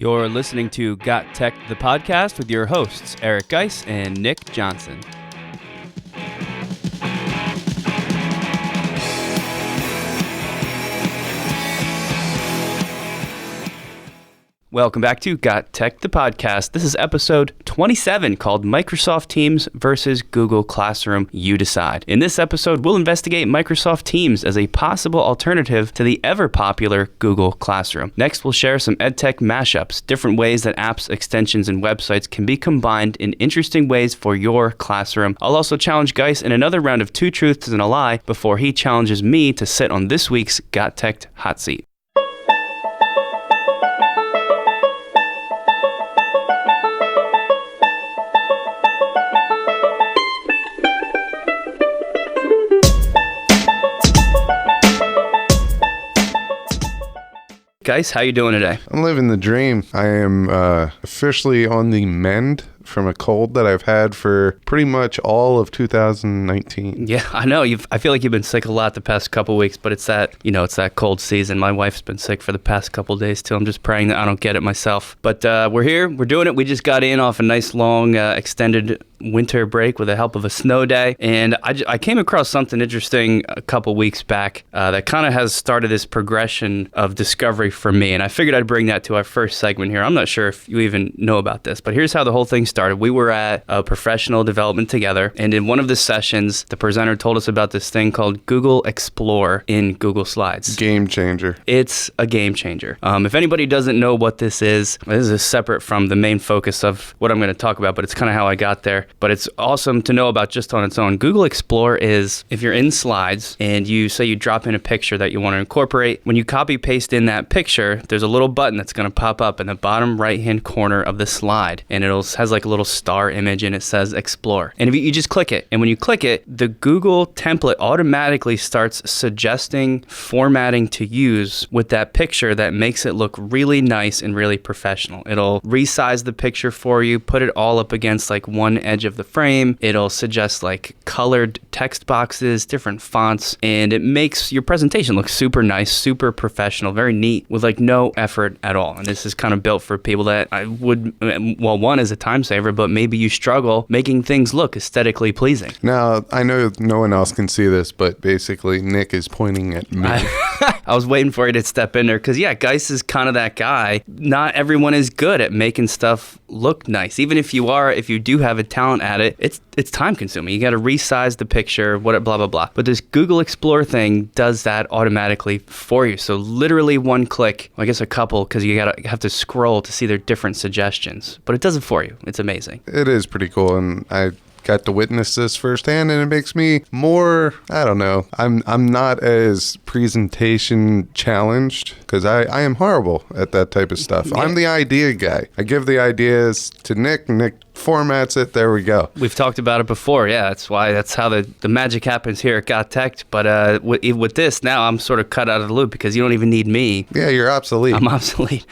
You're listening to GotTechED, the podcast with your hosts, Eric Geis and Nick Johnson. Welcome back to GotTechED, the podcast. This is episode 27 called Microsoft Teams versus Google Classroom, You Decide. In this episode, we'll investigate Microsoft Teams as a possible alternative to the ever-popular Google Classroom. Next, we'll share some EdTech mashups, different ways that apps, extensions, and websites can be combined in interesting ways for your classroom. I'll also challenge Geis in another round of Two Truths and a Lie before he challenges me to sit on this week's GotTechED hot seat. Guys, how you doing today? I'm living the dream. I am officially on the mend from a cold that I've had for pretty much all of 2019. Yeah, I know. I feel like you've been sick a lot the past couple weeks, but it's that cold season. My wife's been sick for the past couple days too. I'm just praying that I don't get it myself. But we're here. We're doing it. We just got in off a nice long extended winter break with the help of a snow day. And I came across something interesting a couple weeks back that kind of has started this progression of discovery for me. And I figured I'd bring that to our first segment here. I'm not sure if you even know about this, but here's how the whole thing started. We were at a professional development together, and in one of the sessions, the presenter told us about this thing called Google Explore in Google Slides. Game changer. It's a game changer. If anybody doesn't know what this is separate from the main focus of what I'm going to talk about, but it's kind of how I got there. But it's awesome to know about just on its own. Google Explore is, if you're in Slides and you say you drop in a picture that you want to incorporate, when you copy paste in that picture, there's a little button that's going to pop up in the bottom right-hand corner of the slide, and has like a little star image, and it says Explore. And if you just click it, and when you click it, the Google template automatically starts suggesting formatting to use with that picture that makes it look really nice and really professional. It'll resize the picture for you, put it all up against like one edge of the frame. It'll suggest like colored text boxes, different fonts, and it makes your presentation look super nice, super professional, very neat, with like no effort at all. And this is kind of built for people that one is a time saver, but maybe you struggle making things look aesthetically pleasing. Now, I know no one else can see this, but basically Nick is pointing at me. I was waiting for you to step in there because, yeah, Geis is kind of that guy. Not everyone is good at making stuff look nice. Even if you do have a talent at it, it's time consuming. You got to resize the picture, blah, blah, blah. But this Google Explore thing does that automatically for you. So literally one click, I guess a couple, because you have to scroll to see their different suggestions. But it does it for you. It's amazing. It is pretty cool, and I got to witness this firsthand, and it makes me more, I don't know, I'm not as presentation challenged because I am horrible at that type of stuff. Yeah. I'm the idea guy. I give the ideas to Nick formats it, there we go. We've talked about it before, yeah, that's how the magic happens here at GotTechED, but with this, now I'm sort of cut out of the loop because you don't even need me. Yeah, you're obsolete. I'm obsolete.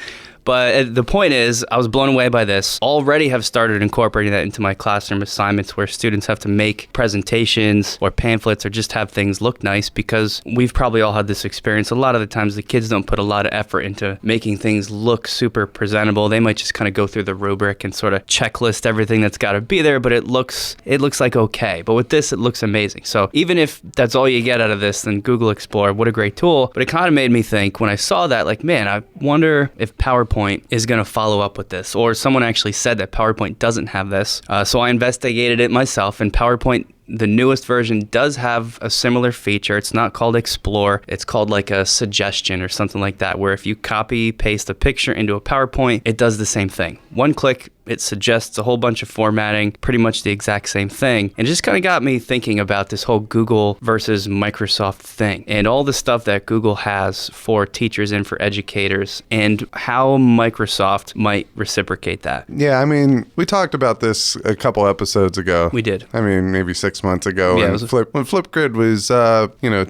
But the point is, I was blown away by this. Already have started incorporating that into my classroom assignments where students have to make presentations or pamphlets or just have things look nice, because we've probably all had this experience. A lot of the times the kids don't put a lot of effort into making things look super presentable. They might just kind of go through the rubric and sort of checklist everything that's got to be there, but it looks like okay. But with this, it looks amazing. So even if that's all you get out of this, then Google Explore, what a great tool. But it kind of made me think when I saw that, like, man, I wonder if PowerPoint is going to follow up with this, or someone actually said that PowerPoint doesn't have this. So I investigated it myself, and PowerPoint, the newest version, does have a similar feature. It's not called Explore. It's called like a suggestion or something like that, where if you copy paste a picture into a PowerPoint, it does the same thing. One click, it suggests a whole bunch of formatting, pretty much the exact same thing. And it just kind of got me thinking about this whole Google versus Microsoft thing and all the stuff that Google has for teachers and for educators, and how Microsoft might reciprocate that. Yeah, I mean, we talked about this a couple episodes ago. We did. I mean, maybe 6 months ago. Yeah, when Flipgrid was,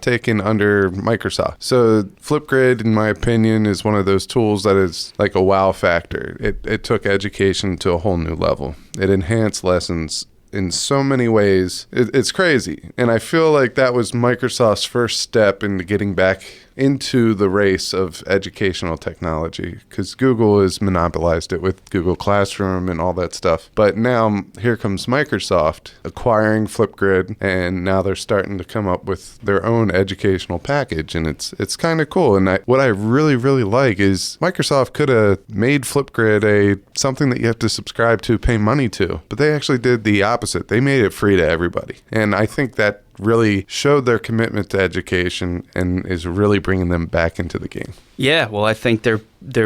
taken under Microsoft. So Flipgrid, in my opinion, is one of those tools that is like a wow factor. It took education to a whole new level. It enhanced lessons in so many ways. It's crazy. And I feel like that was Microsoft's first step into getting back into the race of educational technology, because Google has monopolized it with Google Classroom and all that stuff. But now here comes Microsoft acquiring Flipgrid, and now they're starting to come up with their own educational package, and it's kind of cool. And what I really, really like is Microsoft could have made Flipgrid something that you have to subscribe to, pay money to, but they actually did the opposite. They made it free to everybody. And I think that really showed their commitment to education and is really bringing them back into the game. Yeah, well, I think they're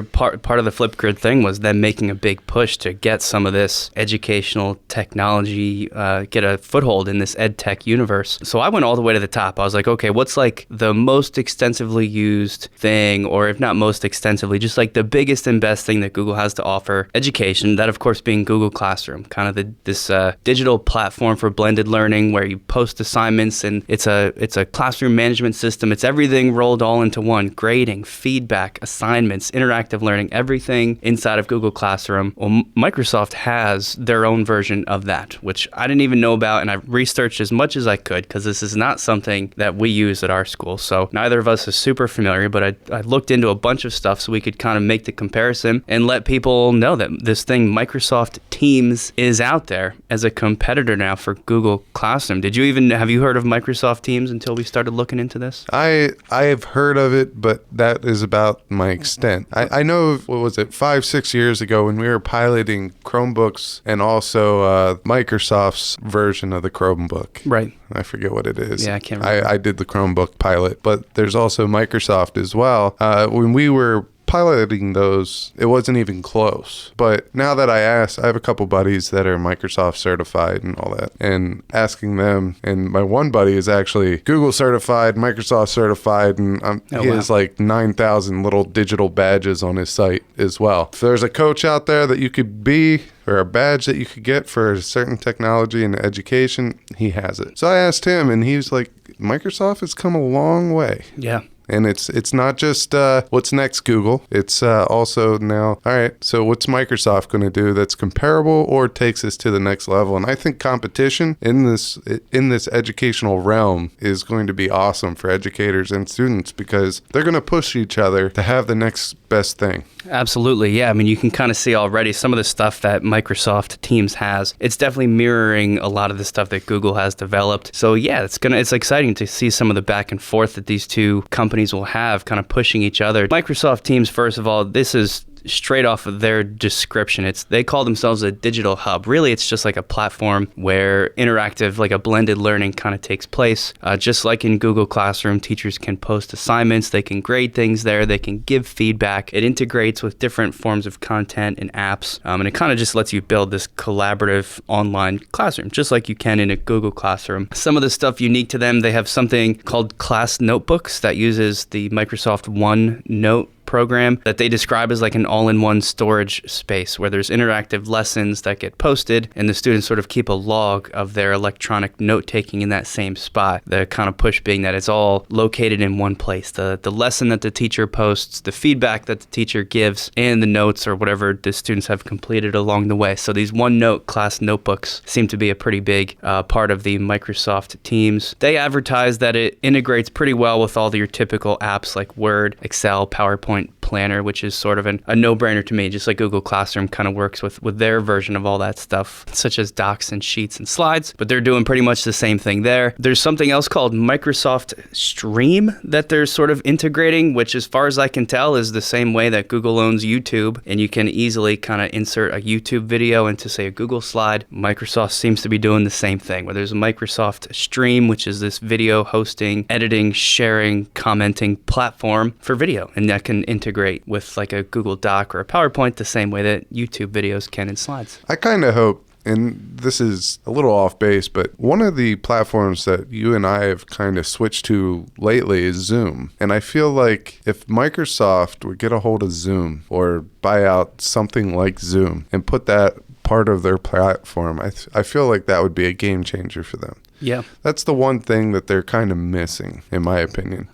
part of the Flipgrid thing was them making a big push to get some of this educational technology, get a foothold in this ed tech universe. So I went all the way to the top. I was like, okay, what's like the most extensively used thing, or if not most extensively, just like the biggest and best thing that Google has to offer education? That, of course, being Google Classroom, kind of this digital platform for blended learning where you post assignments, and it's a classroom management system. It's everything rolled all into one: grading, feedback, assignments, interactive learning, everything inside of Google Classroom. Well, Microsoft has their own version of that, which I didn't even know about, and I researched as much as I could because this is not something that we use at our school. So neither of us is super familiar, but I looked into a bunch of stuff so we could kind of make the comparison and let people know that this thing, Microsoft Teams, is out there as a competitor now for Google Classroom. Have you heard of Microsoft Teams until we started looking into this? I have heard of it, but that is about my extent. I know, 5-6 years ago when we were piloting Chromebooks and also Microsoft's version of the Chromebook. Right. I forget what it is. Yeah, I can't remember. I did the Chromebook pilot, but there's also Microsoft as well. When we were piloting those, it wasn't even close. But now that I have a couple buddies that are Microsoft certified and all that, and asking them, and my one buddy is actually Google certified, Microsoft certified, and he has like 9,000 little digital badges on his site as well. If there's a coach out there that you could be, or a badge that you could get for a certain technology and education, he has it. So I asked him, and he was like, Microsoft has come a long way. Yeah. And it's not just what's next, Google. It's also now, all right, so what's Microsoft going to do that's comparable or takes us to the next level? And I think competition in this educational realm is going to be awesome for educators and students, because they're going to push each other to have the next best thing. Absolutely. Yeah. I mean, you can kind of see already some of the stuff that Microsoft Teams has. It's definitely mirroring a lot of the stuff that Google has developed. So yeah, it's exciting to see some of the back and forth that these two companies will have, kind of pushing each other. Microsoft Teams, first of all, this is straight off of their description. They call themselves a digital hub. Really, it's just like a platform where interactive, like a blended learning kind of takes place. Just like in Google Classroom, teachers can post assignments, they can grade things there, they can give feedback. It integrates with different forms of content and apps, and it kind of just lets you build this collaborative online classroom, just like you can in a Google Classroom. Some of the stuff unique to them, they have something called class notebooks that uses the Microsoft OneNote program that they describe as like an all-in-one storage space where there's interactive lessons that get posted and the students sort of keep a log of their electronic note-taking in that same spot. The kind of push being that it's all located in one place. The lesson that the teacher posts, the feedback that the teacher gives, and the notes or whatever the students have completed along the way. So these OneNote class notebooks seem to be a pretty big part of the Microsoft Teams. They advertise that it integrates pretty well with all your typical apps like Word, Excel, PowerPoint, Planner, which is sort of a no-brainer to me, just like Google Classroom kind of works with their version of all that stuff, such as docs and sheets and slides, but they're doing pretty much the same thing there. There's something else called Microsoft Stream that they're sort of integrating, which as far as I can tell is the same way that Google owns YouTube, and you can easily kind of insert a YouTube video into, say, a Google slide. Microsoft seems to be doing the same thing, where there's a Microsoft Stream, which is this video hosting, editing, sharing, commenting platform for video, and that can integrate with like a Google Doc or a PowerPoint the same way that YouTube videos can in slides. I kind of hope, and this is a little off base, but one of the platforms that you and I have kind of switched to lately is Zoom. And I feel like if Microsoft would get a hold of Zoom or buy out something like Zoom and put that part of their platform, I feel like that would be a game changer for them. Yeah. That's the one thing that they're kind of missing, in my opinion.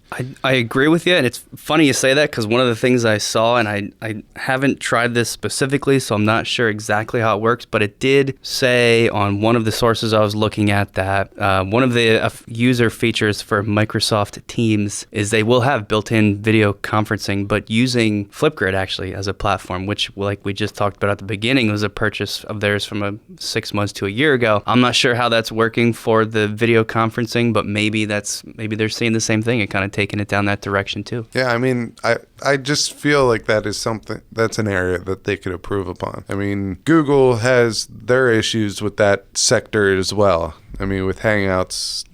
I agree with you, and it's funny you say that because one of the things I saw, and I haven't tried this specifically, so I'm not sure exactly how it works, but it did say on one of the sources I was looking at that one of the user features for Microsoft Teams is they will have built-in video conferencing, but using Flipgrid actually as a platform, which, like we just talked about at the beginning, was a purchase of theirs from 6 months to a year ago. I'm not sure how that's working for the video conferencing, but maybe they're seeing the same thing and kind of taking it down that direction too. Yeah, I mean, I just feel like that is something that's an area that they could improve upon. I mean, Google has their issues with that sector as well. I mean, with Hangouts,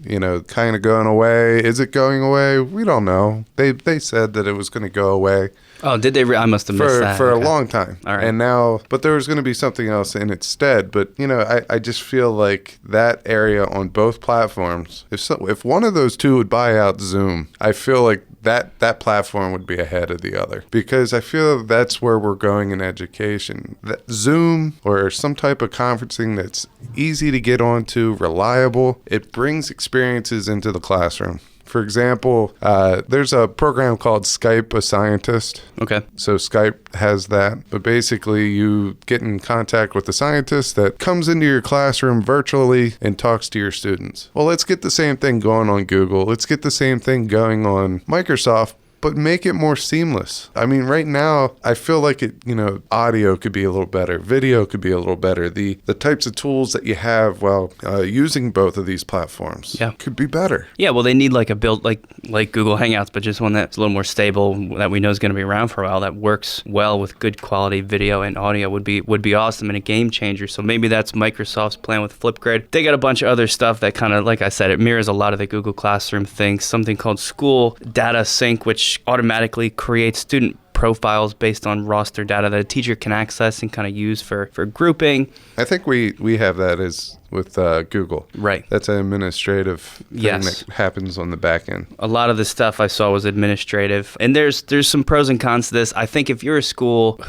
kind of going away. Is it going away? We don't know. They said that it was going to go away. Oh, did they? I must have missed that. For a long time. All right. And now, but there was going to be something else in its stead. But, I just feel like that area on both platforms, if one of those two would buy out Zoom, I feel like that platform would be ahead of the other, because I feel that's where we're going in education. That Zoom or some type of conferencing that's easy to get onto, reliable, it brings experiences into the classroom. For example, there's a program called Skype a Scientist. Okay. So Skype has that. But basically, you get in contact with a scientist that comes into your classroom virtually and talks to your students. Well, let's get the same thing going on Google. Let's get the same thing going on Microsoft, but make it more seamless. I mean, right now, I feel like audio could be a little better. Video could be a little better. The types of tools that you have while using both of these platforms could be better. Yeah, well, they need like a build like Google Hangouts, but just one that's a little more stable, that we know is going to be around for a while, that works well with good quality video and audio would be awesome and a game changer. So maybe that's Microsoft's plan with Flipgrid. They got a bunch of other stuff that kind of, like I said, it mirrors a lot of the Google Classroom things. Something called School Data Sync, which automatically creates student profiles based on roster data that a teacher can access and kind of use for grouping. I think we have that as with Google. Right. That's an administrative thing that happens on the back end. A lot of the stuff I saw was administrative. And there's some pros and cons to this. I think if you're a school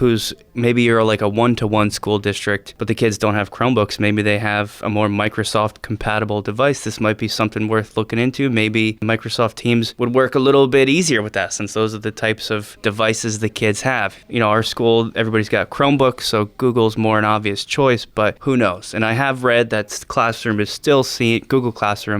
maybe you're like a one-to-one school district, but the kids don't have Chromebooks, maybe they have a more Microsoft compatible device, this might be something worth looking into. Maybe Microsoft Teams would work a little bit easier with that, since those are the types of devices the kids have. Our school, everybody's got Chromebooks, so Google's more an obvious choice, but who knows? And I have read that Google Classroom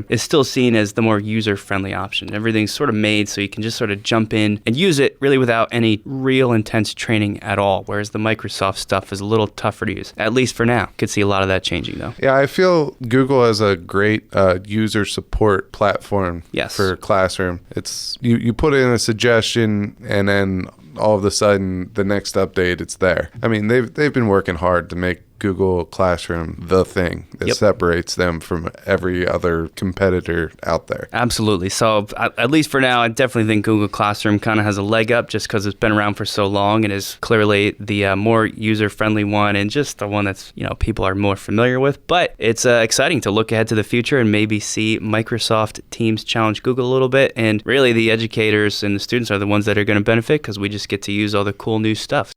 is still seen as the more user-friendly option. Everything's sort of made so you can just sort of jump in and use it really without any real intense training at all, whereas the Microsoft stuff is a little tougher to use, at least for now. Could see a lot of that changing, though. Yeah, I feel Google has a great user support platform for Classroom. It's you put in a suggestion, and then all of a sudden, the next update, it's there. I mean, they've been working hard to make Google Classroom the thing that separates them from every other competitor out there. Absolutely. So at least for now, I definitely think Google Classroom kind of has a leg up just because it's been around for so long and is clearly the more user-friendly one and just the one that's, people are more familiar with. But it's exciting to look ahead to the future and maybe see Microsoft Teams challenge Google a little bit. And really the educators and the students are the ones that are going to benefit because we just get to use all the cool new stuff.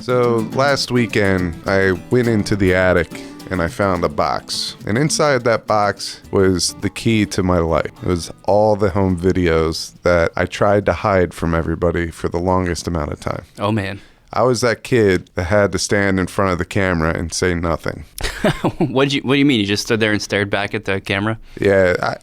So last weekend, I went into the attic and I found a box. And inside that box was the key to my life. It was all the home videos that I tried to hide from everybody for the longest amount of time. Oh, man. I was that kid that had to stand in front of the camera and say nothing. What do you mean? You just stood there and stared back at the camera? Yeah,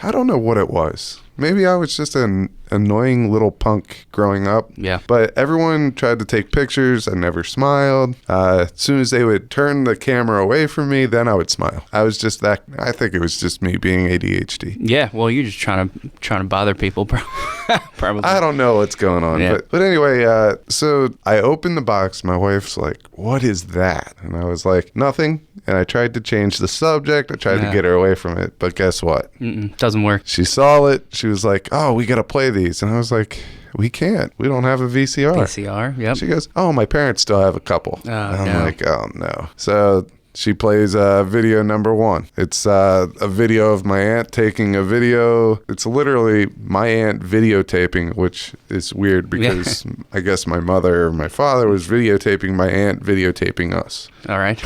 I don't know what it was. Maybe I was just an annoying little punk growing up. Yeah. But everyone tried to take pictures. I never smiled. As soon as they would turn the camera away from me, then I would smile. I was just that. I think it was just me being ADHD. Yeah. Well, you're just trying to bother people, probably. I don't know what's going on. Yeah. But anyway, so I opened the box. My wife's like, "What is that?" And I was like, "Nothing." And I tried to change the subject. I tried to get her away from it. But guess what? Doesn't work. She saw it. She was like, "Oh, we got to play these." And I was like, "We can't. We don't have a VCR." VCR, yep. She goes, "Oh, my parents still have a couple." Oh, and I'm like, "Oh, no." So She plays video number 1. It's a video of my aunt taking a video. It's literally my aunt videotaping, which is weird because I guess my mother or my father was videotaping my aunt videotaping us. All right.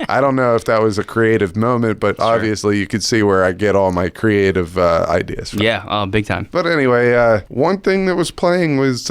I don't know if that was a creative moment, but obviously you could see where I get all my creative ideas from. Yeah, big time. But anyway, one thing that was playing was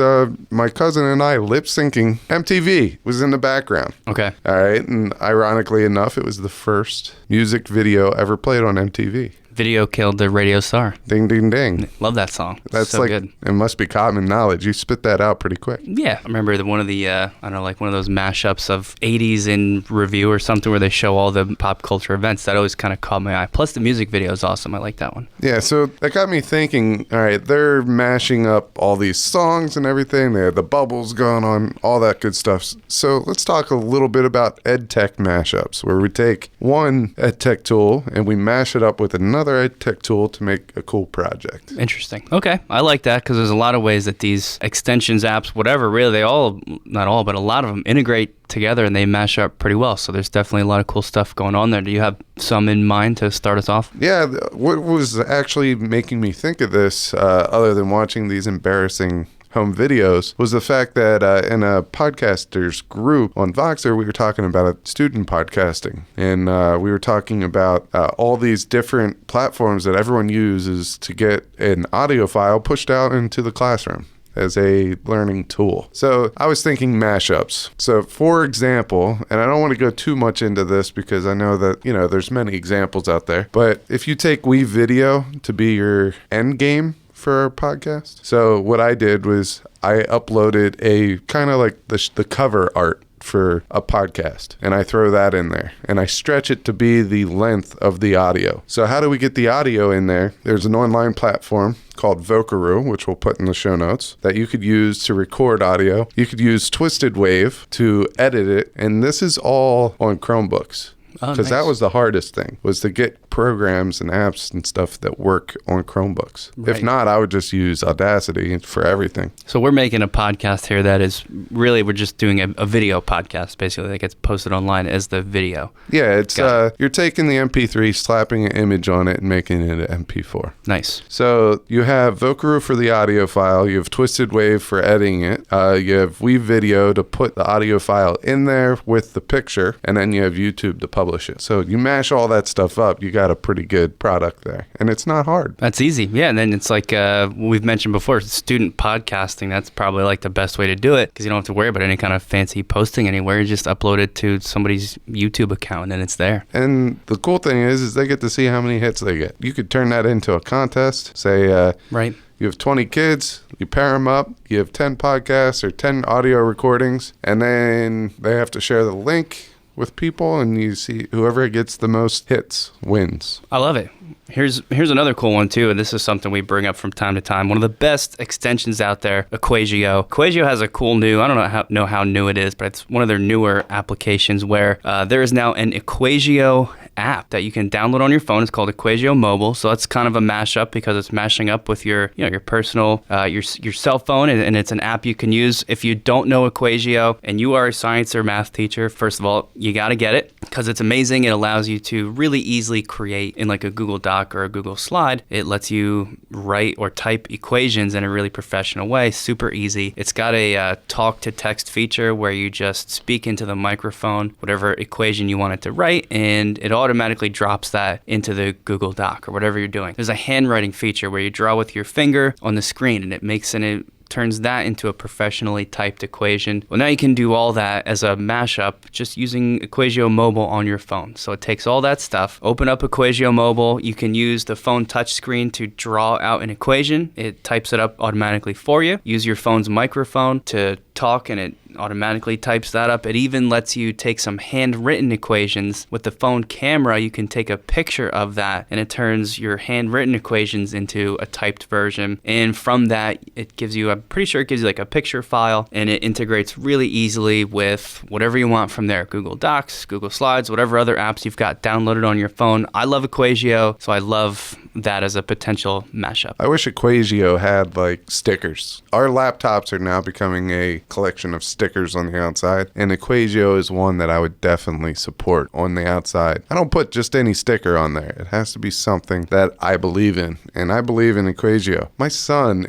my cousin and I lip syncing. MTV was in the background. Okay. All right. And ironically enough, it was the first music video ever played on MTV. Video killed the radio star. Ding, ding, ding. Love that song. That's so like, good. It must be common knowledge. You spit that out pretty quick. Yeah. I remember one of the, I don't know, like one of those mashups of 80s in review or something where they show all the pop culture events. That always kind of caught my eye. Plus the music video is awesome. I like that one. Yeah. So that got me thinking, all right, they're mashing up all these songs and everything. They have the bubbles going on, all that good stuff. So let's talk a little bit about EdTech mashups, where we take one EdTech tool and we mash it up with another EdTech tool to make a cool project. Interesting. Okay. I like that because there's a lot of ways that these extensions, apps, whatever, really, they all, not all, but a lot of them integrate together and they mash up pretty well. So there's definitely a lot of cool stuff going on there. Do you have some in mind to start us off? Yeah. What was actually making me think of this, other than watching these embarrassing home videos, was the fact that in a podcasters group on Voxer, we were talking about student podcasting, and we were talking about all these different platforms that everyone uses to get an audio file pushed out into the classroom as a learning tool. So I was thinking mashups. So for example, and I don't want to go too much into this because I know that, there's many examples out there, but if you take WeVideo to be your end game for our podcast. So what I did was I uploaded a kind of like the cover art for a podcast, and I throw that in there and I stretch it to be the length of the audio. So how do we get the audio in there? There's an online platform called Vocaroo, which we'll put in the show notes, that you could use to record audio. You could use Twisted Wave to edit it, and this is all on Chromebooks. Because that was the hardest thing, was to get programs and apps and stuff that work on Chromebooks. Right. If not, I would just use Audacity for everything. So we're making a podcast here that is really, we're just doing a video podcast, basically, that gets posted online as the video. Yeah, it's you're taking the MP3, slapping an image on it, and making it an MP4. Nice. So you have Vocaroo for the audio file, you have Twisted Wave for editing it, you have WeVideo to put the audio file in there with the picture, and then you have YouTube to publish it. So you mash all that stuff up, you got a pretty good product there. And it's not hard. That's easy. Yeah, and then it's like we've mentioned before, student podcasting, that's probably like the best way to do it because you don't have to worry about any kind of fancy posting anywhere. You just upload it to somebody's YouTube account and it's there. And the cool thing is they get to see how many hits they get. You could turn that into a contest. Say, right. You have 20 kids, you pair them up, you have 10 podcasts or 10 audio recordings, and then they have to share the link with people, and you see whoever gets the most hits wins. I love it. Here's another cool one too, and this is something we bring up from time to time. One of the best extensions out there, Equagio. Equagio has a cool new, I don't know how new it is, but it's one of their newer applications where there is now an Equagio app that you can download on your phone. It's called Equagio Mobile. So that's kind of a mashup because it's mashing up with your personal, your cell phone, and it's an app you can use. If you don't know Equagio and you are a science or math teacher, first of all, you got to get it because it's amazing. It allows you to really easily create in like a Google Doc or a Google Slide. It lets you write or type equations in a really professional way. Super easy. It's got a talk to text feature where you just speak into the microphone whatever equation you want it to write, and it automatically drops that into the Google Doc or whatever you're doing. There's a handwriting feature where you draw with your finger on the screen and it turns that into a professionally typed equation. Well, now you can do all that as a mashup just using Equagio Mobile on your phone. So it takes all that stuff, open up Equagio Mobile. You can use the phone touchscreen to draw out an equation. It types it up automatically for you. Use your phone's microphone to talk and it automatically types that up. It even lets you take some handwritten equations. With the phone camera, you can take a picture of that and it turns your handwritten equations into a typed version. And from that, it gives you, I'm pretty sure it gives you like a picture file, and it integrates really easily with whatever you want from there. Google Docs, Google Slides, whatever other apps you've got downloaded on your phone. I love Equagio, so I love that as a potential mashup. I wish Equasio had like stickers. Our laptops are now becoming a collection of stickers on the outside, and Equasio is one that I would definitely support on the outside. I don't put just any sticker on there. It has to be something that I believe in, and I believe in Equasio. My son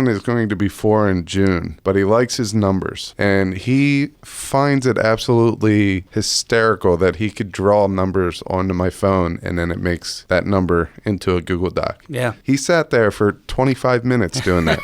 is going to be 4 in June, but he likes his numbers, and he finds it absolutely hysterical that he could draw numbers onto my phone, and then it makes that number into a Google Doc. Yeah. He sat there for 25 minutes doing that.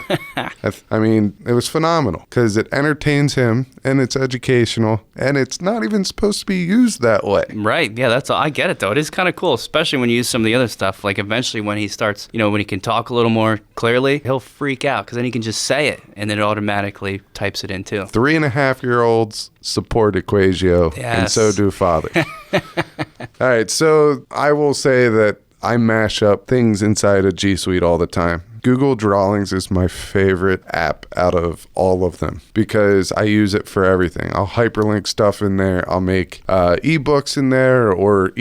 I mean, it was phenomenal because it entertains him and it's educational and it's not even supposed to be used that way. Right. Yeah, that's all. I get it, though. It is kind of cool, especially when you use some of the other stuff. Like eventually when he starts, when he can talk a little more clearly, he'll freak out because then he can just say it and then it automatically types it in too. 3.5-year-olds support Equasio, Yes. and so do fathers. All right, so I will say that I mash up things inside of G Suite all the time. Google Drawings is my favorite app out of all of them because I use it for everything. I'll hyperlink stuff in there. I'll make ebooks in there, or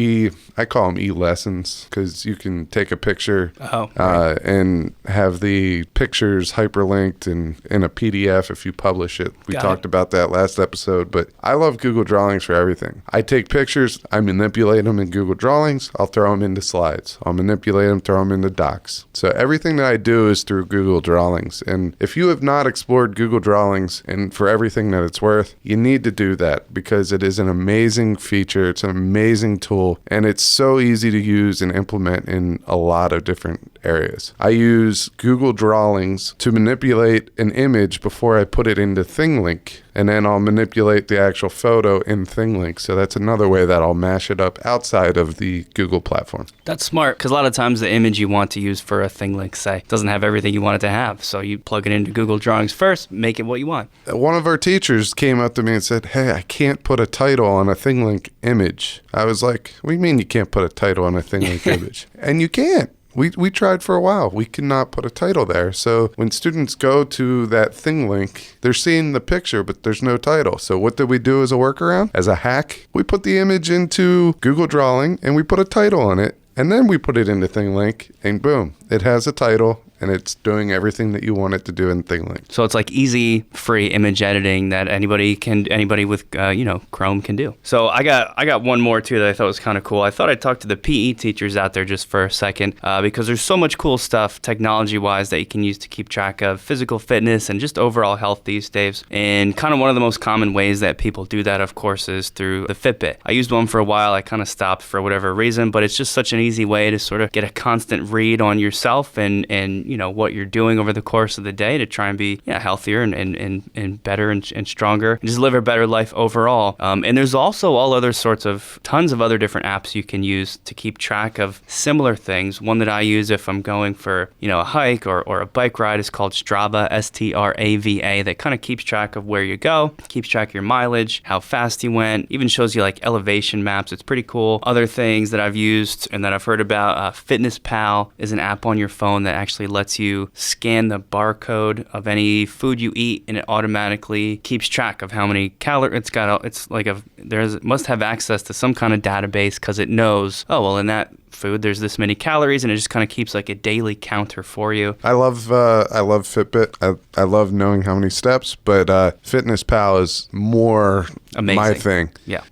I call them e-lessons because you can take a picture and have the pictures hyperlinked in a PDF if you publish it. We talked about that last episode, but I love Google Drawings for everything. I take pictures, I manipulate them in Google Drawings, I'll throw them into slides. I'll manipulate them, throw them into docs. So everything that I do is through Google Drawings. And if you have not explored Google Drawings and for everything that it's worth, you need to do that because it is an amazing feature. It's an amazing tool, and it's so easy to use and implement in a lot of different areas. I use Google Drawings to manipulate an image before I put it into ThingLink, and then I'll manipulate the actual photo in ThingLink. So that's another way that I'll mash it up outside of the Google platform. That's smart because a lot of times the image you want to use for a ThingLink, say, doesn't have everything you want it to have. So you plug it into Google Drawings first, make it what you want. One of our teachers came up to me and said, "Hey, I can't put a title on a ThingLink image." I was like, "What do you mean you can't put a title on a ThingLink image?" And you can't. We tried for a while. We could not put a title there. So when students go to that ThingLink, they're seeing the picture, but there's no title. So what did we do as a workaround? As a hack, we put the image into Google Drawing and we put a title on it. And then we put it into ThingLink and boom, it has a title. And it's doing everything that you want it to do in ThingLink. So it's like easy, free image editing that anybody with Chrome can do. So I got one more too that I thought was kind of cool. I thought I'd talk to the PE teachers out there just for a second because there's so much cool stuff technology-wise that you can use to keep track of physical fitness and just overall health these days. And kind of one of the most common ways that people do that, of course, is through the Fitbit. I used one for a while. I kind of stopped for whatever reason, but it's just such an easy way to sort of get a constant read on yourself and what you're doing over the course of the day to try and be healthier and better and stronger and just live a better life overall. And there's also tons of other different apps you can use to keep track of similar things. One that I use if I'm going for a hike or a bike ride is called Strava, Strava, that kind of keeps track of where you go, keeps track of your mileage, how fast you went, even shows you like elevation maps. It's pretty cool. Other things that I've used and that I've heard about, FitnessPal is an app on your phone that actually lets you scan the barcode of any food you eat and it automatically keeps track of how many calories must have access to some kind of database because it knows, in that food there's this many calories, and it just kind of keeps like a daily counter for you. I love Fitbit. I love knowing how many steps, but FitnessPal is more amazing. My thing. Yeah.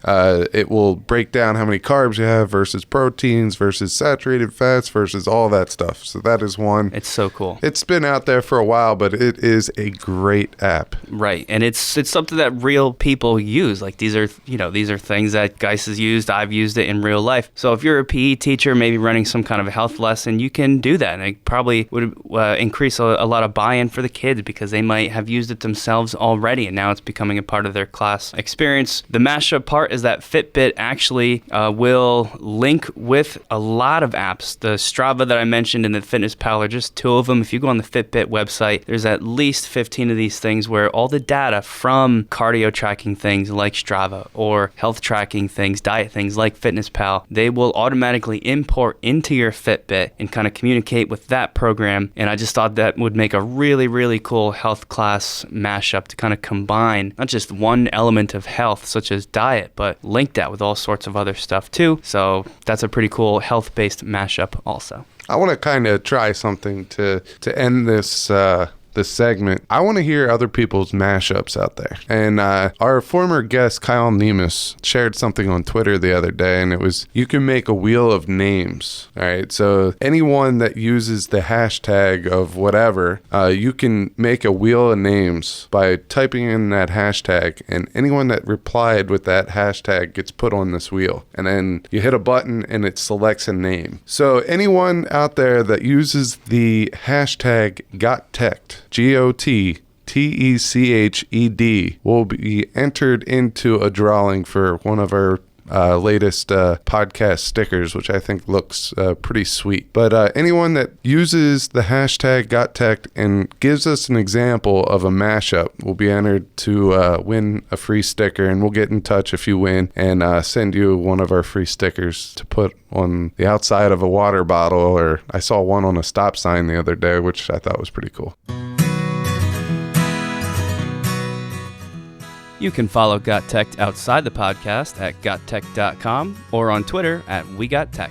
It will break down how many carbs you have versus proteins versus saturated fats versus all that stuff. So that is one. It's so cool. It's been out there for a while, but it is a great app. Right. And it's something that real people use. Like these are things that Geis has used. I've used it in real life. So if you're a PE teacher, maybe running some kind of a health lesson, you can do that. And it probably would increase a lot of buy-in for the kids because they might have used it themselves already, and now it's becoming a part of their class experience. The mashup part is that Fitbit actually will link with a lot of apps. The Strava that I mentioned and the FitnessPal are just two of them. If you go on the Fitbit website, there's at least 15 of these things where all the data from cardio tracking things like Strava or health tracking things, diet things like FitnessPal, they will automatically import into your Fitbit and kind of communicate with that program. And I just thought that would make a really, really cool health class mashup to kind of combine not just one element of health, such as diet, but link that with all sorts of other stuff too. So that's a pretty cool health-based mashup also. I want to kind of try something to end this segment. I want to hear other people's mashups out there. And our former guest, Kyle Nemus, shared something on Twitter the other day, and it was, you can make a wheel of names. All right. So anyone that uses the hashtag of whatever, you can make a wheel of names by typing in that hashtag, and anyone that replied with that hashtag gets put on this wheel. And then you hit a button and it selects a name. So anyone out there that uses the hashtag GotTechED, GotTechED, will be entered into a drawing for one of our latest podcast stickers, which I think looks pretty sweet. But anyone that uses the hashtag GotTech and gives us an example of a mashup will be entered to win a free sticker, and we'll get in touch if you win and send you one of our free stickers to put on the outside of a water bottle, or I saw one on a stop sign the other day, which I thought was pretty cool. You can follow GotTechED outside the podcast at gottech.com or on Twitter at WeGotTechED.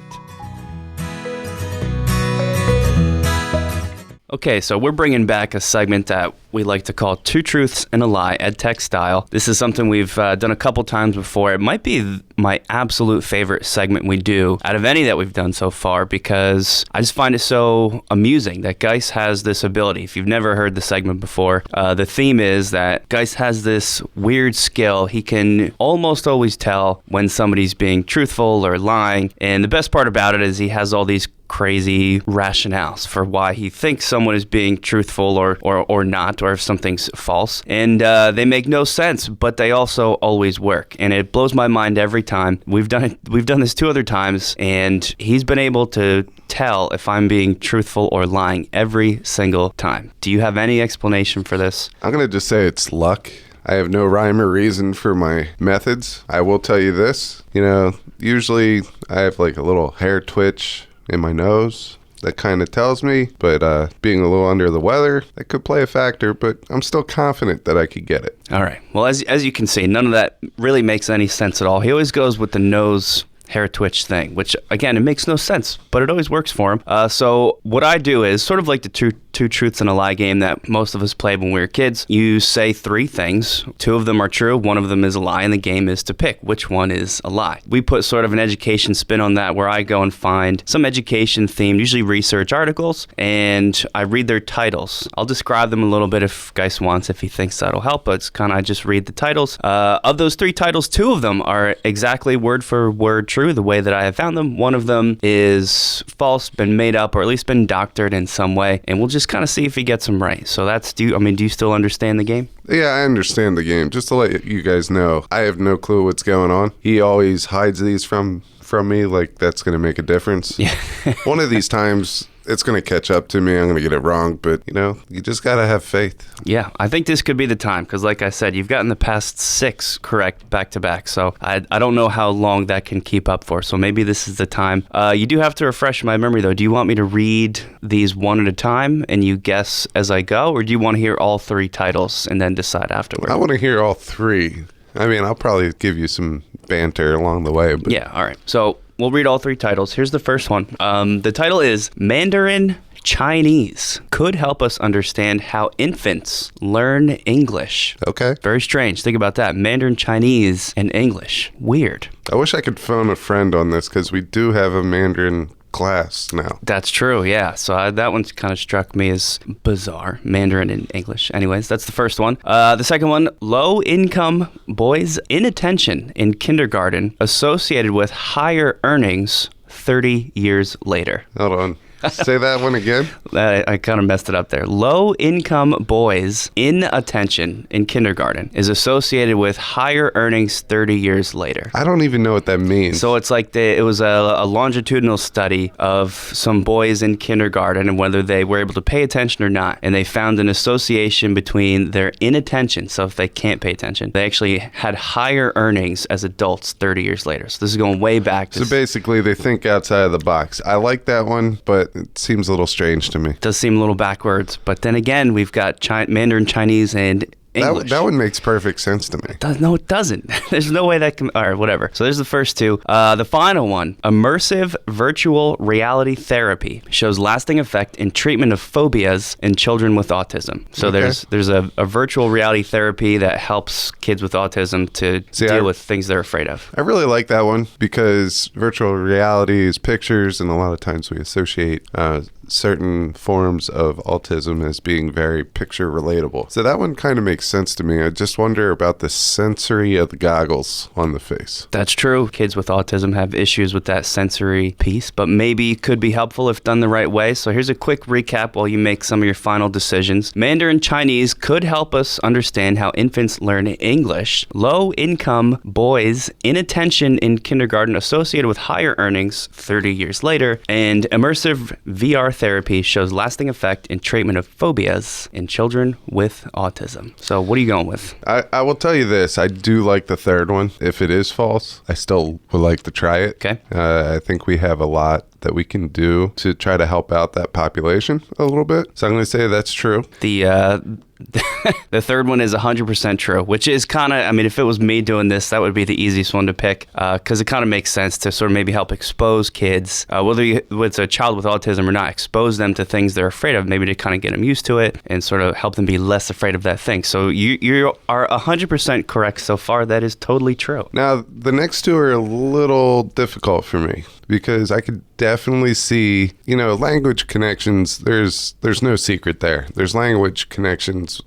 Okay, so we're bringing back a segment that we like to call Two Truths and a Lie, EdTech style. This is something we've done a couple times before. It might be my absolute favorite segment we do out of any that we've done so far, because I just find it so amusing that Geis has this ability. If you've never heard the segment before, the theme is that Geis has this weird skill. He can almost always tell when somebody's being truthful or lying, and the best part about it is he has all these crazy rationales for why he thinks someone is being truthful or not, or if something's false. And they make no sense, but they also always work. And it blows my mind every time. We've done this 2 other times, and he's been able to tell if I'm being truthful or lying every single time. Do you have any explanation for this? I'm going to just say it's luck. I have no rhyme or reason for my methods. I will tell you this, usually I have like a little hair twitch in my nose that kind of tells me, but being a little under the weather, that could play a factor, but I'm still confident that I could get it. All right. Well, as you can see, none of that really makes any sense at all. He always goes with the nose hair twitch thing, which again, it makes no sense, but it always works for him. So what I do is sort of like the two truths and a lie game that most of us played when we were kids. You say 3 things. 2 of them are true. 1 of them is a lie, and the game is to pick which one is a lie. We put sort of an education spin on that, where I go and find some education themed, usually research articles, and I read their titles. I'll describe them a little bit if Geis wants, if he thinks that'll help, but it's kind of, I just read the titles. Of those 3 titles, 2 of them are exactly word for word true, the way that I have found them. 1 of them is false, been made up, or at least been doctored in some way, and we'll just kind of see if he gets them right. So do you still understand the game? Yeah, I understand the game. Just to let you guys know, I have no clue what's going on. He always hides these from me, like that's going to make a difference. Yeah. One of these times, it's going to catch up to me. I'm going to get it wrong, but you just got to have faith. Yeah, I think this could be the time, because like I said, you've gotten the past 6 correct back to back, so I don't know how long that can keep up for, so maybe this is the time. You do have to refresh my memory, though. Do you want me to read these one at a time and you guess as I go, or do you want to hear all 3 titles and then decide afterward? I want to hear all 3. I mean, I'll probably give you some banter along the way. But yeah, all right. So we'll read all 3 titles. Here's the first one. The title is Mandarin Chinese could help us understand how infants learn English. Okay. Very strange. Think about that. Mandarin Chinese and English. Weird. I wish I could phone a friend on this, because we do have a Mandarin class now. That's true, yeah. So that one kind of struck me as bizarre. Mandarin and English. Anyways, that's the first one. The second one, low-income boys' inattention in kindergarten associated with higher earnings 30 years later. Hold on. Say that one again. I kind of messed it up there. Low-income boys' inattention in kindergarten is associated with higher earnings 30 years later. I don't even know what that means. So it's like it was a longitudinal study of some boys in kindergarten and whether they were able to pay attention or not. And they found an association between their inattention, so if they can't pay attention, they actually had higher earnings as adults 30 years later. So this is going way back. So basically, they think outside of the box. I like that one, but it seems a little strange to me. It does seem a little backwards. But then again, we've got Mandarin Chinese and English. That one makes perfect sense to me. No, it doesn't. There's no way that can... All right, whatever. So there's the first two. The final one, immersive virtual reality therapy shows lasting effect in treatment of phobias in children with autism. So there's a virtual reality therapy that helps kids with autism to deal with things they're afraid of. I really like that one because virtual reality is pictures, and a lot of times we associate certain forms of autism as being very picture relatable. So that one kind of makes sense to me. I just wonder about the sensory of the goggles on the face. That's true. Kids with autism have issues with that sensory piece, but maybe could be helpful if done the right way. So here's a quick recap while you make some of your final decisions. Mandarin Chinese could help us understand how infants learn English. Low-income boys' inattention in kindergarten associated with higher earnings 30 years later. And immersive VR therapy shows lasting effect in treatment of phobias in children with autism. So what are you going with? I will tell you this. I do like the third one. If it is false, I still would like to try it. Okay. I think we have a lot that we can do to try to help out that population a little bit. So I'm going to say that's true. The third one is 100% true, which is kind of, I mean, if it was me doing this, that would be the easiest one to pick because it kind of makes sense to sort of maybe help expose kids, whether it's a child with autism or not, expose them to things they're afraid of, maybe to kind of get them used to it and sort of help them be less afraid of that thing. So you are 100% correct so far. That is totally true. Now, the next two are a little difficult for me because I could definitely see, language connections. There's no secret there. There's language connections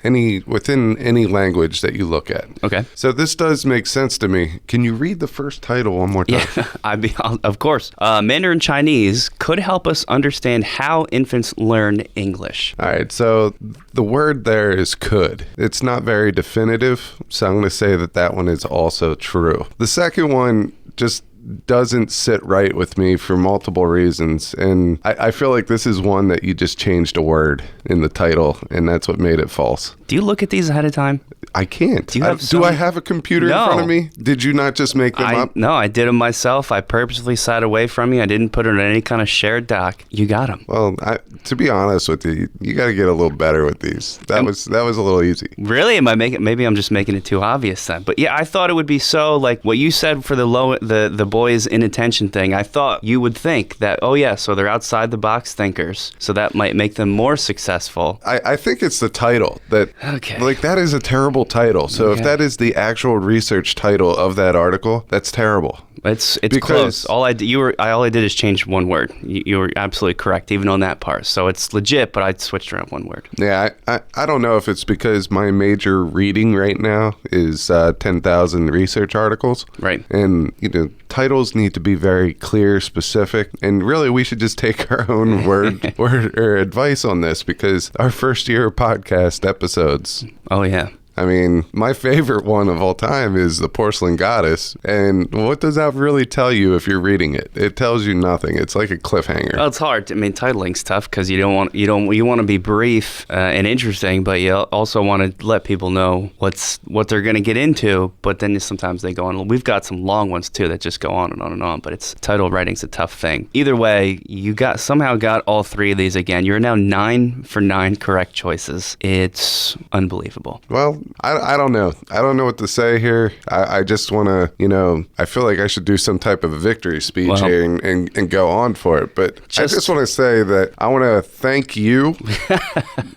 within any language that you look at. Okay. So this does make sense to me. Can you read the first title one more time? Yeah, of course. Mandarin Chinese could help us understand how infants learn English. All right. So the word there is could. It's not very definitive. So I'm going to say that one is also true. The second one just doesn't sit right with me for multiple reasons, and I feel like this is one that you just changed a word in the title, and that's what made it false. Do you look at these ahead of time? I can't. Do I have a computer in front of me? Did you not just make them up? No, I did them myself. I purposely sat away from you. I didn't put it in any kind of shared doc. You got them. Well, to be honest with you, you got to get a little better with these. That was a little easy. Really? Maybe I'm just making it too obvious then. But yeah, I thought it would be so like what you said for the boys inattention thing. I thought you would think that, oh yeah, so they're outside the box thinkers, so that might make them more successessful. I think it's the title that, okay, like that is a terrible title. So if that is the actual research title of that article, that's terrible. It's close. All I did is change one word. You were absolutely correct, even on that part. So it's legit, but I switched around one word. Yeah, I don't know if it's because my major reading right now is 10,000 research articles. Right. And titles need to be very clear, specific, and really we should just take our own word or advice on this because our first year podcast episodes. Oh yeah. I mean, my favorite one of all time is The Porcelain Goddess. And what does that really tell you if you're reading it? It tells you nothing. It's like a cliffhanger. Well, it's hard. I mean, titling's tough because you want to be brief and interesting, but you also want to let people know what they're going to get into. But then sometimes they go on. We've got some long ones too that just go on and on and on. But title writing's a tough thing. Either way, you somehow got all three of these again. You're now 9 for 9 correct choices. It's unbelievable. Well, I don't know. I don't know what to say here. I just want to, I feel like I should do some type of a victory speech here and go on for it. But I just want to say that I want to thank you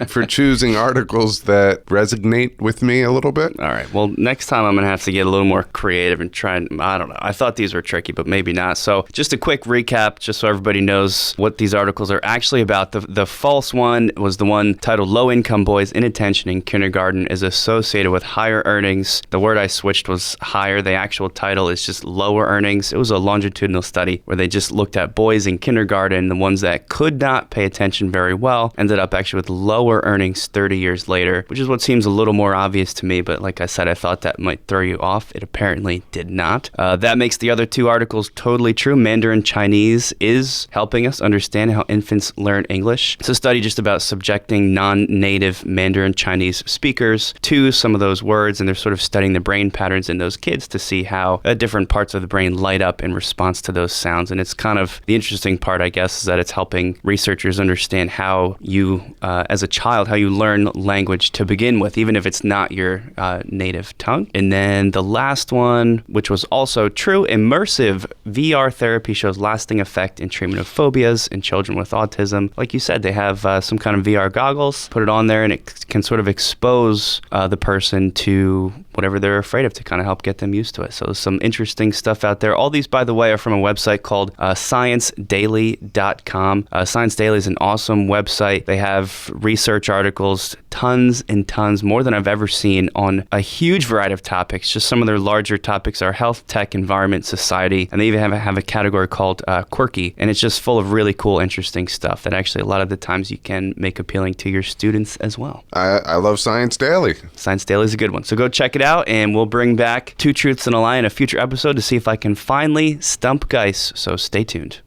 for choosing articles that resonate with me a little bit. All right. Well, next time I'm going to have to get a little more creative and try and, I don't know. I thought these were tricky, but maybe not. So just a quick recap, just so everybody knows what these articles are actually about. The false one was the one titled Low Income Boys Inattention in Kindergarten is associated associated with higher earnings. The word I switched was higher. The actual title is just lower earnings. It was a longitudinal study where they just looked at boys in kindergarten. The ones that could not pay attention very well ended up actually with lower earnings 30 years later, which is what seems a little more obvious to me. But like I said, I thought that might throw you off. It apparently did not. That makes the other two articles totally true. Mandarin Chinese is helping us understand how infants learn English. It's a study just about subjecting non-native Mandarin Chinese speakers to some of those words, and they're sort of studying the brain patterns in those kids to see how different parts of the brain light up in response to those sounds. And it's kind of the interesting part, I guess, is that it's helping researchers understand how you, as a child, how you learn language to begin with, even if it's not your native tongue. And then the last one, which was also true, immersive VR therapy shows lasting effect in treatment of phobias in children with autism. Like you said, they have some kind of VR goggles, put it on there, and it can sort of expose the person to whatever they're afraid of to kind of help get them used to it. So some interesting stuff out there. All these, by the way, are from a website called ScienceDaily.com. Science Daily is an awesome website. They have research articles, tons and tons, more than I've ever seen, on a huge variety of topics. Just some of their larger topics are health, tech, environment, society, and they even have a category called quirky, and it's just full of really cool, interesting stuff that actually a lot of the times you can make appealing to your students as well. I love Science Daily. Science Daily is a good one. So go check it out, and we'll bring back Two Truths and a Lie in a future episode to see if I can finally stump Geis. So stay tuned.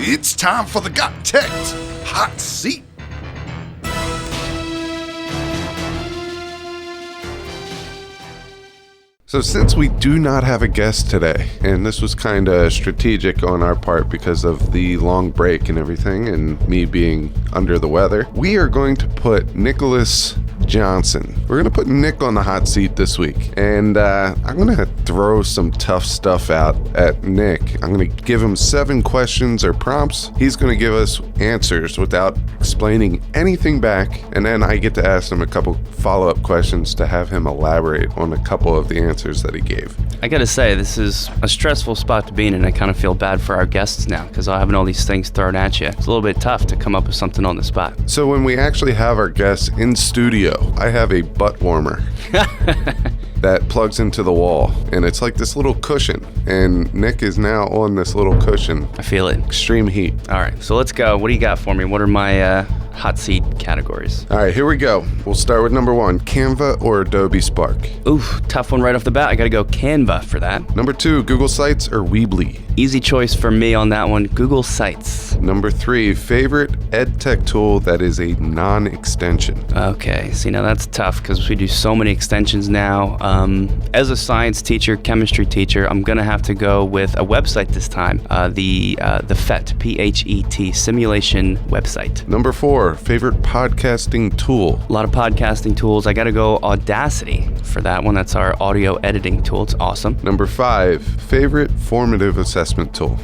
It's time for the GotTechED Hot Seat. So since we do not have a guest today, and this was kind of strategic on our part because of the long break and everything and me being under the weather, we are going to put Nicholas Johnson. We're going to put Nick on the hot seat this week, and I'm going to throw some tough stuff out at Nick. I'm going to give him 7 questions or prompts. He's going to give us answers without explaining anything back, and then I get to ask him a couple follow-up questions to have him elaborate on a couple of the answers that he gave. I gotta say, this is a stressful spot to be in, and I kind of feel bad for our guests now because I'm having all these things thrown at you. It's a little bit tough to come up with something on the spot. So when we actually have our guests in studio, I have a butt warmer that plugs into the wall, and it's like this little cushion, and Nick is now on this little cushion. I feel it. Extreme heat. All right, so let's go. What do you got for me? What are my hot seat categories? All right, here we go. We'll start with number 1, Canva or Adobe Spark. Oof, tough one right off the bat. I gotta go Canva for that. Number 2, Google Sites or Weebly. Easy choice for me on that one, Google Sites. Number 3, favorite ed tech tool that is a non-extension. Okay, see, now that's tough because we do so many extensions now. As a science teacher, chemistry teacher, I'm gonna have to go with a website this time, the PhET, P-H-E-T, simulation website. Number 4, favorite podcasting tool. A lot of podcasting tools. I gotta go Audacity for that one. That's our audio editing tool. It's awesome. Number 5, favorite formative assessment tool.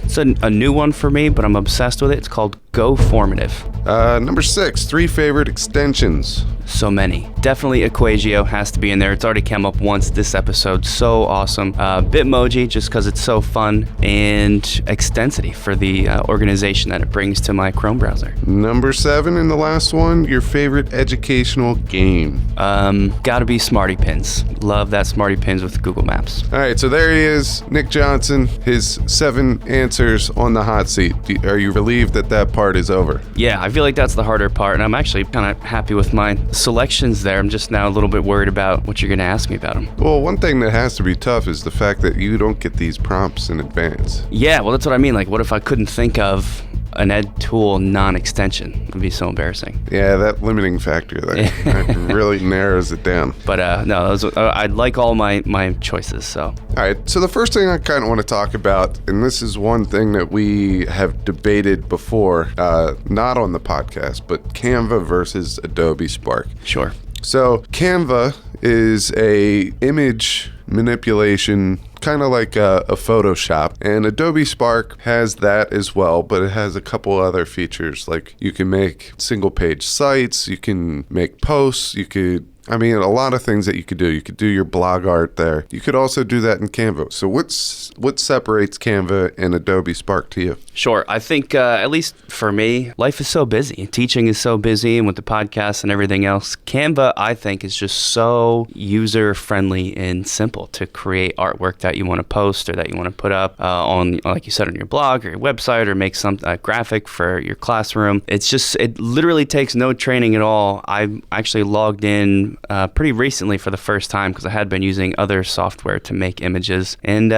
It's a new one for me, but I'm obsessed with it. It's called Go Formative. Number 6, 3 favorite extensions. So many. Definitely Equagio has to be in there. It's already come up once this episode. So awesome. Bitmoji, just because it's so fun, and Extensity for the organization that it brings to my Chrome browser. Number 7, and the last one, your favorite educational game. Gotta be Smarty Pins. Love that Smarty Pins with Google Maps. All right, so there he is, Nick Johnson, his 7 answers on the hot seat. Are you relieved that that part is over? Yeah, I feel like that's the harder part, and I'm actually kind of happy with my selections there. I'm just now a little bit worried about what you're going to ask me about them. Well, one thing that has to be tough is the fact that you don't get these prompts in advance. Yeah, well, that's what I mean. Like, what if I couldn't think of an ed tool non-extension? It would be so embarrassing. Yeah, that limiting factor there that really narrows it down. But no, I like all my choices. So all right, so the first thing I kind of want to talk about, and this is one thing that we have debated before, not on the podcast, but Canva versus Adobe Spark. Sure. So Canva is a image manipulation kind of like a Photoshop. And Adobe Spark has that as well, but it has a couple other features. Like you can make single page sites, you can make posts, a lot of things that you could do. You could do your blog art there. You could also do that in Canva. So what separates Canva and Adobe Spark to you? Sure. I think, at least for me, life is so busy. Teaching is so busy, and with the podcast and everything else, Canva, I think, is just so user-friendly and simple to create artwork that you want to post or that you want to put up on, like you said, on your blog or your website, or make some graphic for your classroom. It literally takes no training at all. I actually logged in pretty recently for the first time because I had been using other software to make images, and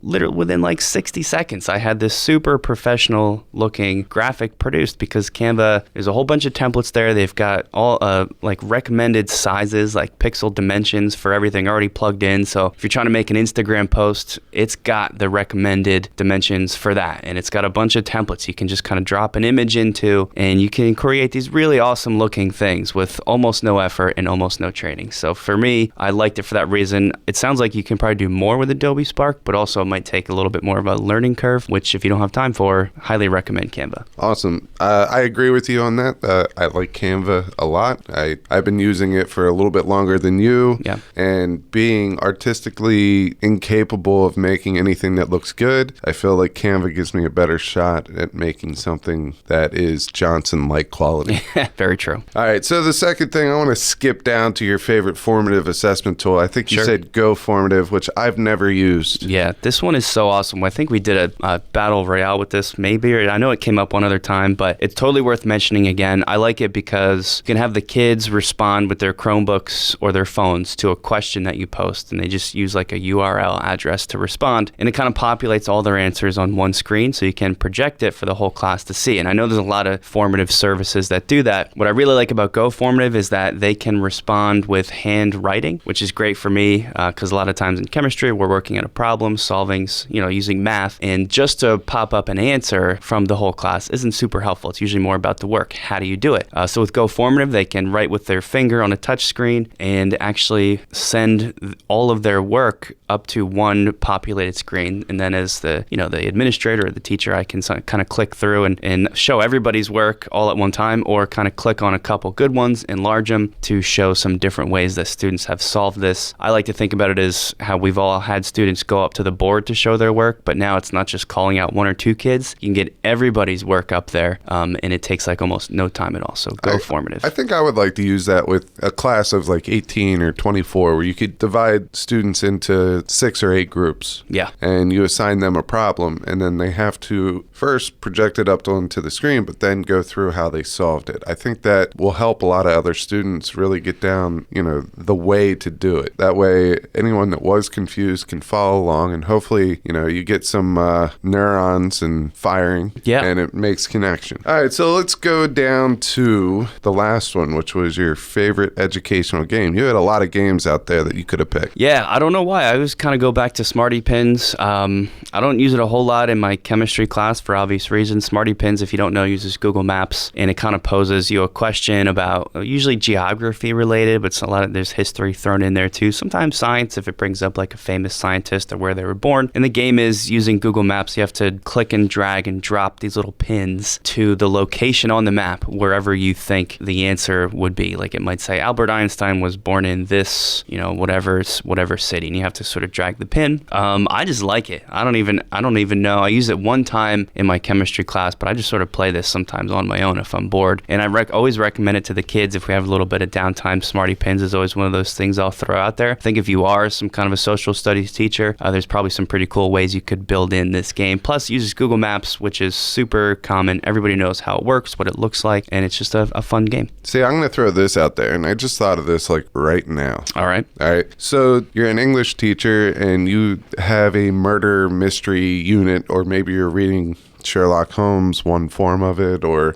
literally within like 60 seconds I had this super professional looking graphic produced, because Canva, there's a whole bunch of templates there. They've got all like recommended sizes, like pixel dimensions for everything already plugged in. So if you're trying to make an Instagram post, it's got the recommended dimensions for that, and it's got a bunch of templates you can just kind of drop an image into, and you can create these really awesome looking things with almost no effort and almost no training. So for me, I liked it for that reason. It sounds like you can probably do more with Adobe Spark, but also it might take a little bit more of a learning curve, which if you don't have time for, highly recommend Canva. Awesome. I agree with you on that. I like Canva a lot. I've been using it for a little bit longer than you. Yeah. And being artistically incapable of making anything that looks good, I feel like Canva gives me a better shot at making something that is Johnson-like quality. Very true. All right. So the second thing, I want to skip down to your favorite formative assessment tool. I think you said Go Formative, which I've never used. Yeah, this one is so awesome. I think we did a battle royale with this, maybe, or I know it came up one other time, but it's totally worth mentioning again. I like it because you can have the kids respond with their Chromebooks or their phones to a question that you post, and they just use like a URL address to respond, and it kind of populates all their answers on one screen, so you can project it for the whole class to see. And I know there's a lot of formative services that do that. What I really like about Go Formative is that they can respond with handwriting, which is great for me because a lot of times in chemistry we're working at a problem, solving, using math, and just to pop up an answer from the whole class isn't super helpful. It's usually more about the work. How do you do it? So with Go Formative, they can write with their finger on a touch screen and actually send all of their work up to one populated screen, and then as the administrator or the teacher, I can kind of click through and show everybody's work all at one time, or kind of click on a couple good ones, enlarge them to show some different ways that students have solved this. I like to think about it as how we've all had students go up to the board to show their work, but now it's not just calling out one or two kids. You can get everybody's work up there, and it takes like almost no time at all. So Go Formative. I think I would like to use that with a class of like 18 or 24, where you could divide students into 6 or 8 groups. Yeah. And you assign them a problem, and then they have to first project it up onto the screen, but then go through how they solved it. I think that will help a lot of other students really get down, the way to do it. That way, anyone that was confused can follow along, and hopefully, you get some neurons and firing, and it makes connection. All right, so let's go down to the last one, which was your favorite educational game. You had a lot of games out there that you could have picked. Yeah, I don't know why. I always kind of go back to Smarty Pins. I don't use it a whole lot in my chemistry class for obvious reasons. Smarty Pins, if you don't know, uses Google Maps, and it kind of poses you a question about usually geography related, but there's history thrown in there too. Sometimes science, if it brings up like a famous scientist or where they were born. And the game is using Google Maps. You have to click and drag and drop these little pins to the location on the map wherever you think the answer would be. Like it might say Albert Einstein was born in this, whatever city, and you have to sort of drag the pin. I just like it. I don't even know. I use it one time in my chemistry class, but I just sort of play this sometimes on my own if I'm bored. And I always recommend it to the kids if we have a little bit of downtime. Smarty Pins is always one of those things I'll throw out there. I think if you are some kind of a social studies teacher, there's probably some pretty cool ways you could build in this game. Plus, it uses Google Maps, which is super common. Everybody knows how it works, what it looks like, and it's just a fun game. See, I'm going to throw this out there, and I just thought of this like right now. All right. So you're an English teacher, and you have a murder mystery unit, or maybe you're reading Sherlock Holmes, one form of it, or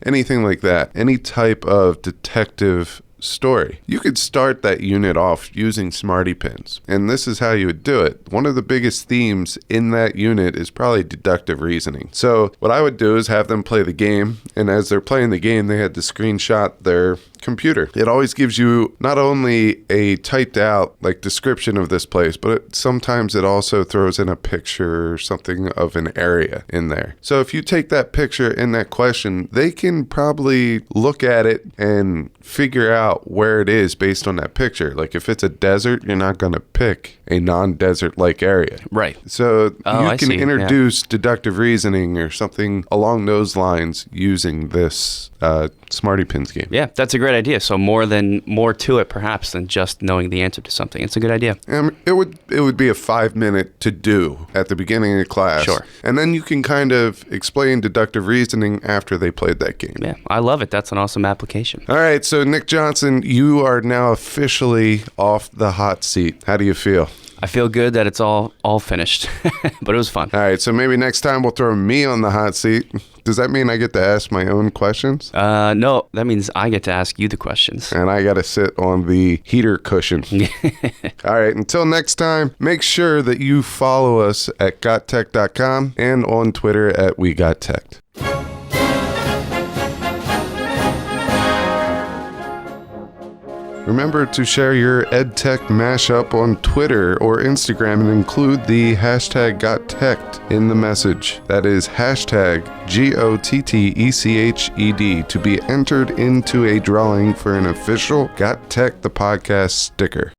anything like that. Any type of detective story. You could start that unit off using Smarty Pins, and this is how you would do it. One of the biggest themes in that unit is probably deductive reasoning. So what I would do is have them play the game, and as they're playing the game, they had to screenshot their computer. It always gives you not only a typed out like description of this place, but sometimes it also throws in a picture or something of an area in there. So if you take that picture in that question, they can probably look at it and figure out where it is based on that picture. Like if it's a desert, you're not going to pick a non-desert like area. Right. So you can see. introduce deductive reasoning or something along those lines using this Smarty Pins game. Yeah, that's a great idea. So more to it perhaps than just knowing the answer to something. It's a good idea. It would be a 5-minute to do at the beginning of class. Sure. And then you can kind of explain deductive reasoning after they played that game. Yeah, I love it. That's an awesome application. All right, so Nick Johnson, you are now officially off the hot seat. How do you feel? I feel good that it's all finished, but it was fun. All right, so maybe next time we'll throw me on the hot seat. Does that mean I get to ask my own questions? No, that means I get to ask you the questions. And I got to sit on the heater cushion. All right, until next time, make sure that you follow us at GotTech.com and on Twitter at WeGotTech. Remember to share your EdTech mashup on Twitter or Instagram and include the hashtag GotTechED in the message. That is hashtag GotTechED to be entered into a drawing for an official GotTech the Podcast sticker.